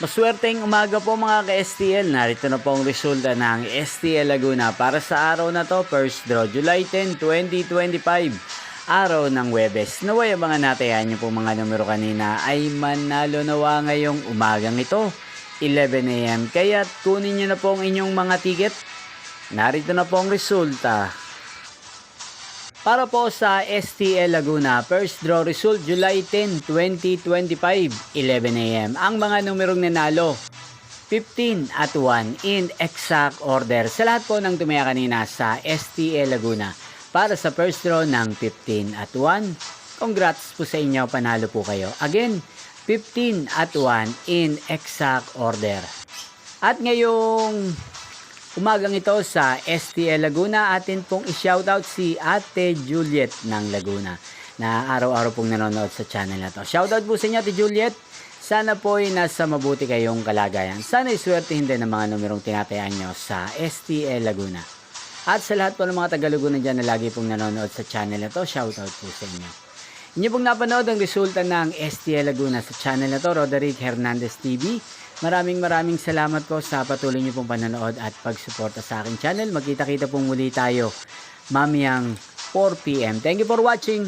Maswerteng umaga po mga ka-STL. Narito na po ang resulta ng STL Laguna para sa araw na to, first draw, July 10, 2025. Araw ng Huwebes. Naway abangan natin yan yung pong mga numero kanina ay manalo nawa ngayong umagang ito, 11 AM. Kaya kunin nyo na po ang inyong mga ticket. Narito na po ang resulta. Para po sa STL Laguna, first draw result July 10, 2025, 11 AM. Ang mga numerong nanalo, 15 at 1 in exact order. Sa lahat po ng tumaya kanina sa STL Laguna para sa first draw ng 15 at 1. Congrats po sa inyo, panalo po kayo. Again, 15 at 1 in exact order. At ngayong umagang ito sa STL Laguna, atin pong i-shoutout si Ate Juliet ng Laguna na araw-araw pong nanonood sa channel na to. Shoutout po sa inyo, Ate Juliet. Sana po ay nasa mabuti kayong kalagayan. Sana iswertihin din ng mga numerong tinatayaan nyo sa STL Laguna. At sa lahat po ng mga taga-Laguna dyan na lagi pong nanonood sa channel na to, shoutout po sa inyo. Inyo pong napanood ang resulta ng STL Laguna sa channel na to, Roderick Hernandez TV. Maraming salamat po sa patuloy niyo pong panonood at pagsuporta sa aking channel. Magkita-kita pong muli tayo mamayang 4 PM. Thank you for watching.